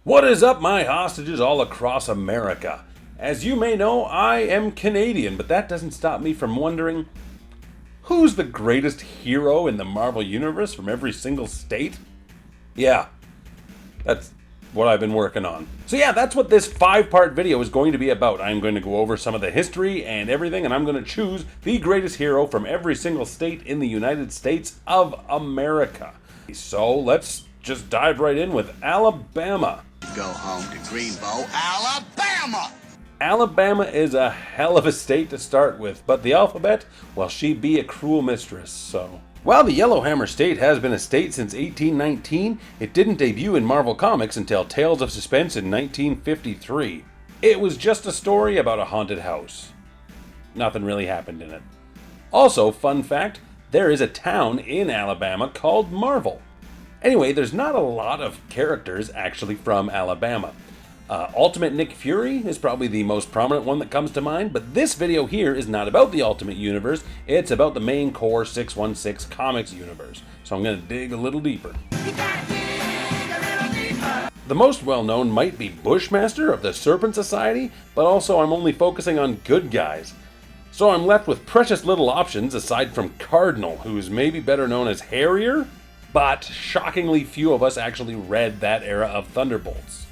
What is up, my hostages all across America? As you may know, I am Canadian, but that doesn't stop me from wondering, who's the greatest hero in the Marvel Universe from every single state? Yeah, that's what I've been working on. So yeah, that's what this 5-part video is going to be about. I'm going to go over some of the history and everything, and I'm going to choose the greatest hero from every single state in the United States of America. So let's just dive right in with Alabama. Go home to Greenbow, Alabama! Alabama is a hell of a state to start with, but the alphabet, well, she be a cruel mistress, so. While the Yellowhammer State has been a state since 1819, it didn't debut in Marvel Comics until Tales of Suspense in 1953. It was just a story about a haunted house. Nothing really happened in it. Also, fun fact, there is a town in Alabama called Marvel. Anyway, there's not a lot of characters actually from Alabama. Ultimate Nick Fury is probably the most prominent one that comes to mind, but this video here is not about the Ultimate Universe, it's about the main core 616 Comics universe. So I'm going to dig a little deeper. The most well-known might be Bushmaster of the Serpent Society, but also I'm only focusing on good guys. So I'm left with precious little options aside from Cardinal, who's maybe better known as Harrier, but shockingly few of us actually read that era of Thunderbolts.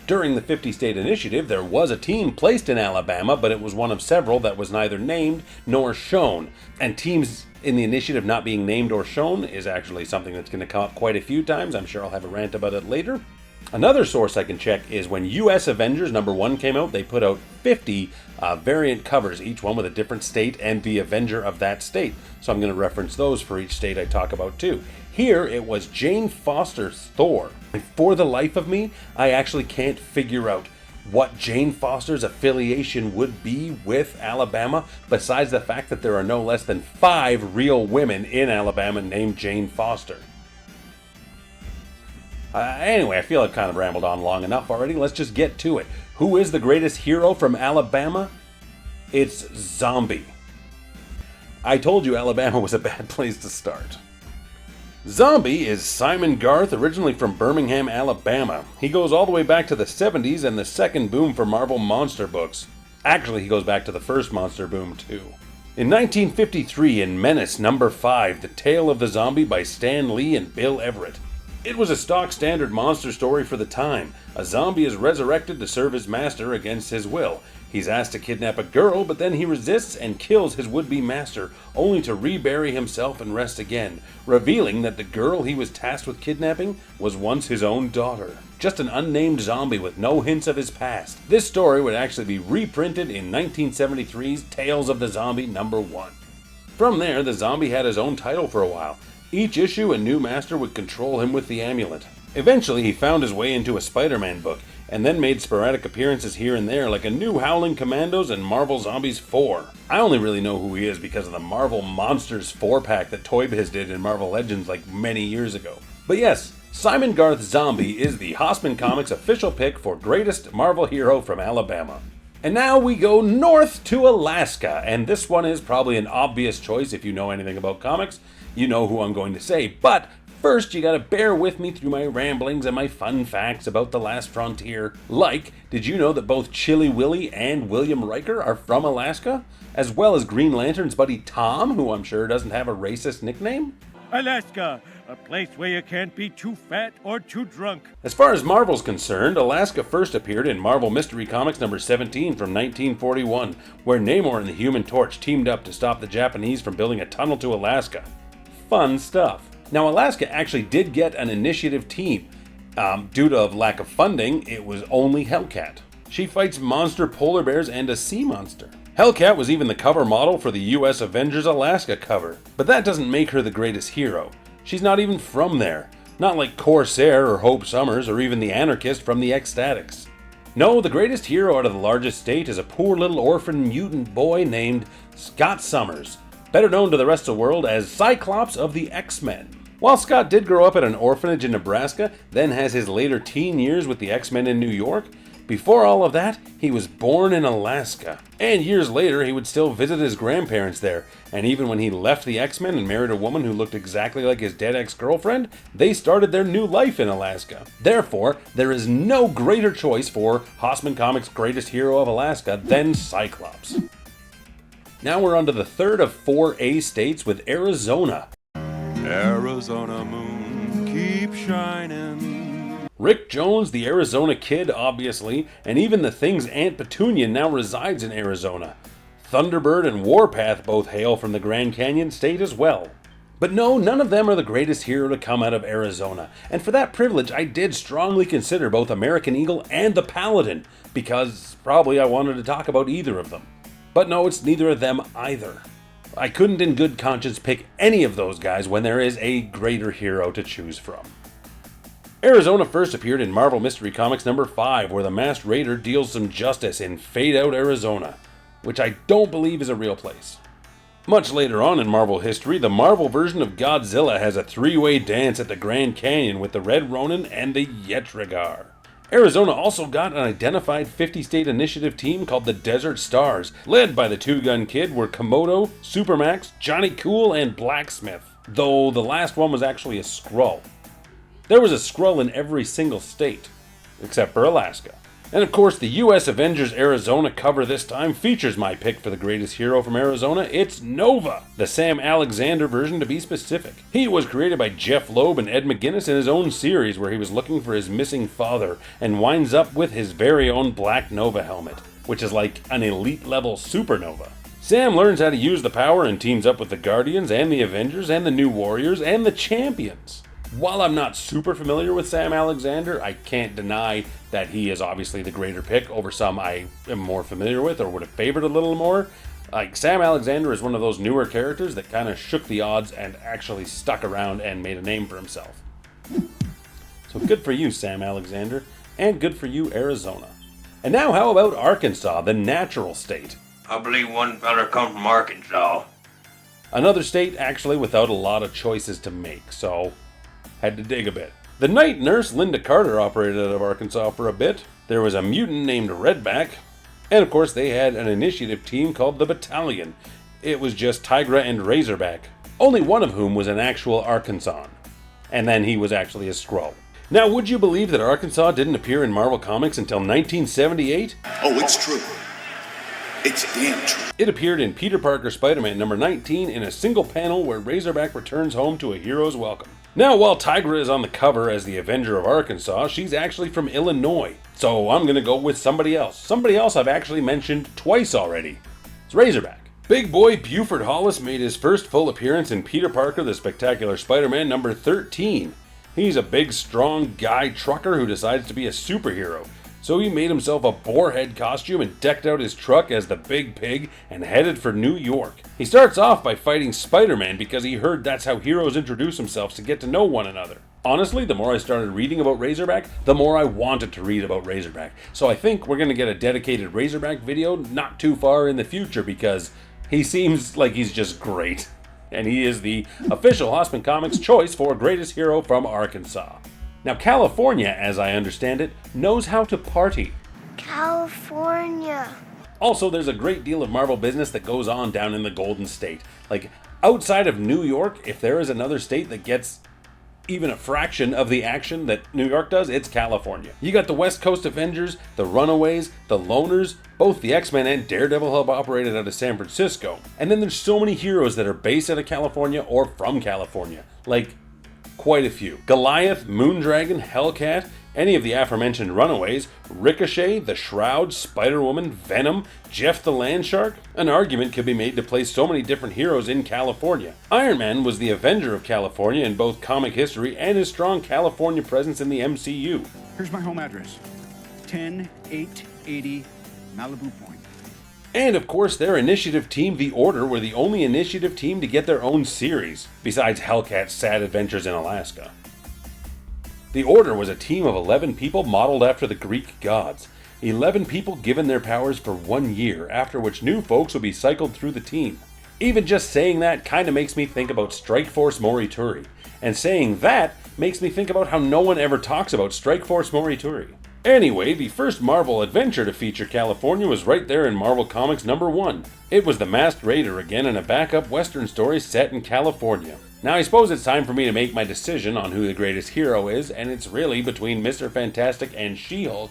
During the 50-state initiative, there was a team placed in Alabama, but it was one of several that was neither named nor shown. And teams in the initiative not being named or shown is actually something that's going to come up quite a few times. I'm sure I'll have a rant about it later. Another source I can check is when US Avengers #1 came out, they put out 50 variant covers, each one with a different state and the Avenger of that state. So I'm going to reference those for each state I talk about too. Here it was Jane Foster's Thor. And for the life of me, I actually can't figure out what Jane Foster's affiliation would be with Alabama, besides the fact that there are no less than 5 real women in Alabama named Jane Foster. Anyway, I feel I've kind of rambled on long enough already. Let's just get to it. Who is the greatest hero from Alabama? It's Zombie. I told you Alabama was a bad place to start. Zombie is Simon Garth, originally from Birmingham, Alabama. He goes all the way back to the 70s and the second boom for Marvel monster books. Actually, he goes back to the first monster boom too. In 1953, in Menace #5, The Tale of the Zombie by Stan Lee and Bill Everett. It was a stock standard monster story for the time. A zombie is resurrected to serve his master against his will. He's asked to kidnap a girl, but then he resists and kills his would-be master, only to rebury himself and rest again, revealing that the girl he was tasked with kidnapping was once his own daughter. Just an unnamed zombie with no hints of his past. This story would actually be reprinted in 1973's Tales of the Zombie #1. From there, the zombie had his own title for a while. Each issue, a new master would control him with the amulet. Eventually, he found his way into a Spider-Man book, and then made sporadic appearances here and there, like a new Howling Commandos and Marvel Zombies 4. I only really know who he is because of the Marvel Monsters 4-pack that Toy Biz did in Marvel Legends like many years ago. But yes, Simon Garth Zombie is the Haussmann Comics official pick for greatest Marvel hero from Alabama. And now we go north to Alaska, and this one is probably an obvious choice if you know anything about comics. You know who I'm going to say, but first you gotta bear with me through my ramblings and my fun facts about the last frontier. Like, did you know that both Chilly Willy and William Riker are from Alaska? As well as Green Lantern's buddy Tom, who I'm sure doesn't have a racist nickname? Alaska, a place where you can't be too fat or too drunk. As far as Marvel's concerned, Alaska first appeared in Marvel Mystery Comics #17 from 1941, where Namor and the Human Torch teamed up to stop the Japanese from building a tunnel to Alaska. Fun stuff. Now, Alaska actually did get an initiative team. Due to lack of funding, it was only Hellcat. She fights monster polar bears and a sea monster. Hellcat was even the cover model for the US Avengers Alaska cover. But that doesn't make her the greatest hero. She's not even from there. Not like Corsair or Hope Summers or even the Anarchist from the Ecstatics. No, the greatest hero out of the largest state is a poor little orphan mutant boy named Scott Summers, better known to the rest of the world as Cyclops of the X-Men. While Scott did grow up at an orphanage in Nebraska, then has his later teen years with the X-Men in New York, Before all of that, he was born in Alaska. And years later, he would still visit his grandparents there. And even when he left the X-Men and married a woman who looked exactly like his dead ex-girlfriend, they started their new life in Alaska. Therefore, there is no greater choice for Haussmann Comics' greatest hero of Alaska than Cyclops. Now we're on to the third of 4 A states with Arizona. Arizona moon, keep shining. Rick Jones, the Arizona Kid, obviously, and even the Thing's Aunt Petunia now resides in Arizona. Thunderbird and Warpath both hail from the Grand Canyon State as well. But no, none of them are the greatest hero to come out of Arizona, and for that privilege I did strongly consider both American Eagle and the Paladin, because probably I wanted to talk about either of them. But no, it's neither of them either. I couldn't in good conscience pick any of those guys when there is a greater hero to choose from. Arizona first appeared in Marvel Mystery Comics number 5, where the Masked Raider deals some justice in Fade Out, Arizona, which I don't believe is a real place. Much later on in Marvel history, the Marvel version of Godzilla has a 3-way dance at the Grand Canyon with the Red Ronin and the Yetrigar. Arizona also got an identified 50-state initiative team called the Desert Stars, led by the Two-Gun Kid were Komodo, Supermax, Johnny Cool, and Blacksmith, though the last one was actually a Skrull. There was a Skrull in every single state, except for Alaska. And of course, the US Avengers Arizona cover this time features my pick for the greatest hero from Arizona. It's Nova, the Sam Alexander version to be specific. He was created by Jeff Loeb and Ed McGuinness in his own series where he was looking for his missing father and winds up with his very own Black Nova helmet, which is like an elite level supernova. Sam learns how to use the power and teams up with the Guardians and the Avengers and the New Warriors and the Champions. While I'm not super familiar with Sam Alexander, I can't deny that he is obviously the greater pick over some I am more familiar with or would have favored a little more. Like, Sam Alexander is one of those newer characters that kind of shook the odds and actually stuck around and made a name for himself. So good for you, Sam Alexander, and good for you, Arizona. And now how about Arkansas, the natural state? I believe one feller come from Arkansas. Another state actually without a lot of choices to make, so had to dig a bit. The night nurse Linda Carter operated out of Arkansas for a bit. There was a mutant named Redback. And of course they had an initiative team called the Battalion. It was just Tigra and Razorback, only one of whom was an actual Arkansan. And then he was actually a Skrull. Now, would you believe that Arkansas didn't appear in Marvel Comics until 1978? Oh, it's true. It's damn true. It appeared in Peter Parker Spider-Man number 19 in a single panel where Razorback returns home to a hero's welcome. Now, while Tigra is on the cover as the Avenger of Arkansas, she's actually from Illinois. So I'm gonna go with somebody else. Somebody else I've actually mentioned twice already. It's Razorback. Big boy Buford Hollis made his first full appearance in Peter Parker the Spectacular Spider-Man number 13. He's a big, strong guy trucker who decides to be a superhero. So he made himself a boarhead costume and decked out his truck as the Big Pig and headed for New York. He starts off by fighting Spider-Man because he heard that's how heroes introduce themselves to get to know one another. Honestly, the more I started reading about Razorback, the more I wanted to read about Razorback. So I think we're going to get a dedicated Razorback video not too far in the future because he seems like he's just great. And he is the official Haussmann Comics choice for greatest hero from Arkansas. Now, California, as I understand it, knows how to party. California. Also, there's a great deal of Marvel business that goes on down in the Golden State. Like, outside of New York, if there is another state that gets even a fraction of the action that New York does, it's California. You got the West Coast Avengers, the Runaways, the Loners, both the X-Men and Daredevil have operated out of San Francisco. And then there's so many heroes that are based out of California or from California. Like, quite a few. Goliath, Moondragon, Hellcat, any of the aforementioned Runaways, Ricochet, the Shroud, Spider-Woman, Venom, Jeff the Landshark. An argument could be made to place so many different heroes in California. Iron Man was the Avenger of California in both comic history and his strong California presence in the MCU. Here's my home address. 10880 Malibu Point. And of course, their initiative team, The Order, were the only initiative team to get their own series, besides Hellcat's Sad Adventures in Alaska. The Order was a team of 11 people modeled after the Greek gods. 11 people given their powers for 1 year, after which new folks will be cycled through the team. Even just saying that kind of makes me think about Strike Force Morituri. And saying that makes me think about how no one ever talks about Strike Force Morituri. Anyway, the first Marvel adventure to feature California was right there in Marvel Comics #1. It was the Masked Raider again in a backup Western story set in California. Now I suppose it's time for me to make my decision on who the greatest hero is, and it's really between Mr. Fantastic and She-Hulk.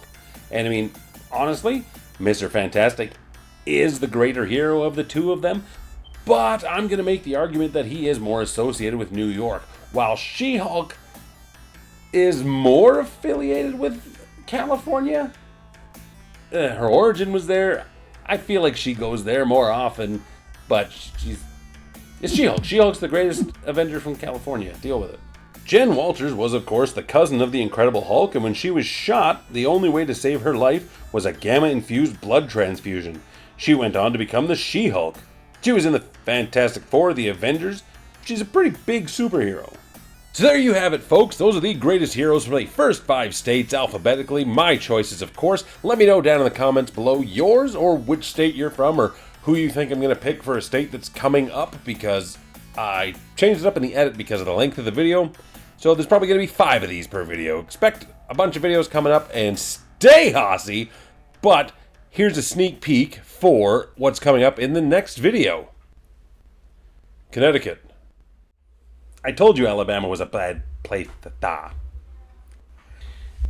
And I mean, honestly, Mr. Fantastic is the greater hero of the two of them, but I'm going to make the argument that he is more associated with New York, while She-Hulk is more affiliated with California. Her origin was there. I feel like she goes there more often, but it's She-Hulk. She-Hulk's the greatest Avenger from California. Deal with it. Jen Walters was, of course, the cousin of the Incredible Hulk, and when she was shot, the only way to save her life was a gamma-infused blood transfusion. She went on to become the She-Hulk. She was in the Fantastic Four, the Avengers. She's a pretty big superhero. So there you have it, folks. Those are the greatest heroes from the first 5 states alphabetically. My choices, of course. Let me know down in the comments below yours, or which state you're from, or who you think I'm going to pick for a state that's coming up, because I changed it up in the edit because of the length of the video. So there's probably going to be 5 of these per video. Expect a bunch of videos coming up, and stay Haussy. But here's a sneak peek for what's coming up in the next video. Connecticut. I told you Alabama was a bad place to die.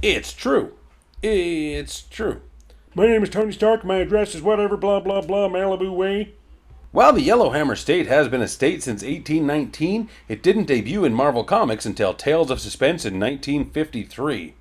It's true. It's true. My name is Tony Stark. My address is whatever, blah, blah, blah, Malibu Way. While the Yellowhammer State has been a state since 1819, it didn't debut in Marvel Comics until Tales of Suspense in 1953.